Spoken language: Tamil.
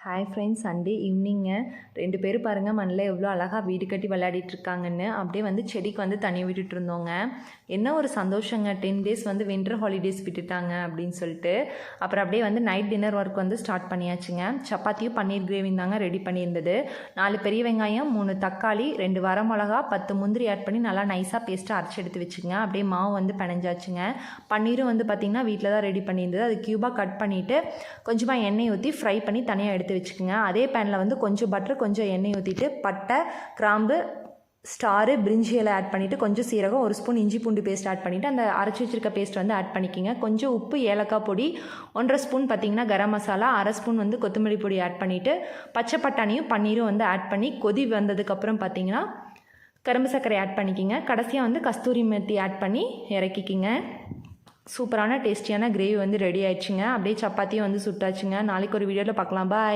ஹாய் ஃப்ரெண்ட்ஸ், சண்டே ஈவினிங்க 2 பேர் பாருங்கள் மண்ணில் எவ்வளோ அழகாக வீடு கட்டி விளையாடிட்டுருக்காங்கன்னு. அப்படியே வந்து செடிக்கு வந்து தண்ணி விட்டுட்டு இருந்தோங்க. என்ன ஒரு சந்தோஷங்க, 10 டேஸ் வந்து வின்டர் ஹாலிடேஸ் விட்டுட்டாங்க அப்படின்னு சொல்லிட்டு. அப்புறம் அப்படியே வந்து நைட் டின்னர் ஒர்க் வந்து ஸ்டார்ட் பண்ணியாச்சுங்க. சப்பாத்தியும் பன்னீர் கிரேவியும் தாங்க ரெடி பண்ணியிருந்தது. 4 பெரிய வெங்காயம், 3 தக்காளி, 2 வரமிளகா, 10 முந்திரி ஆட் பண்ணி நல்லா நைஸாக பேஸ்ட்டாக அரைச்சி எடுத்து வச்சுங்க. அப்படியே மாவு வந்து பிணைஞ்சாச்சுங்க. பன்னீரும் வந்து பார்த்திங்கன்னா வீட்டில் தான் ரெடி பண்ணியிருந்தது. அது க்யூபாக கட் பண்ணிவிட்டு கொஞ்சமாக எண்ணெய் ஊற்றி ஃப்ரை பண்ணி தனியாக எடுத்து வச்சுக்கோங்க. அதே பேனில் வந்து கொஞ்சம் பட்டர், கொஞ்சம் எண்ணெய் ஊற்றிட்டு பட்டை, கிராம்பு, ஸ்டாரு, பிரிஞ்சி இலை ஆட் பண்ணிவிட்டு கொஞ்சம் சீரகம், 1 ஸ்பூன் இஞ்சி பூண்டு பேஸ்ட் ஆட் பண்ணிவிட்டு அந்த அரைச்சி வச்சிருக்க பேஸ்ட் வந்து ஆட் பண்ணிக்கோங்க. கொஞ்சம் உப்பு, ஏலக்காய் பொடி, 1.5 ஸ்பூன் பார்த்திங்கன்னா கரம் மசாலா, 1/2 ஸ்பூன் வந்து கொத்தமல்லி பொடி ஆட் பண்ணிவிட்டு பச்சை பட்டாணியும் பன்னீரும் வந்து ஆட் பண்ணி கொதி வந்ததுக்கப்புறம் பார்த்திங்கன்னா கரும்பு சர்க்கரை ஆட் பண்ணிக்கிங்க. கடைசியாக வந்து கஸ்தூரி மெத்தி ஆட் பண்ணி இறக்கிக்கிங்க. சூப்பரான டேஸ்டியான கிரேவி வந்து ரெடி ஆயிடுச்சுங்க. அப்படியே சப்பாத்தியும் வந்து சுட்டாச்சுங்க. நாளைக்கு ஒரு வீடியோவில் பார்க்கலாம். பாய்.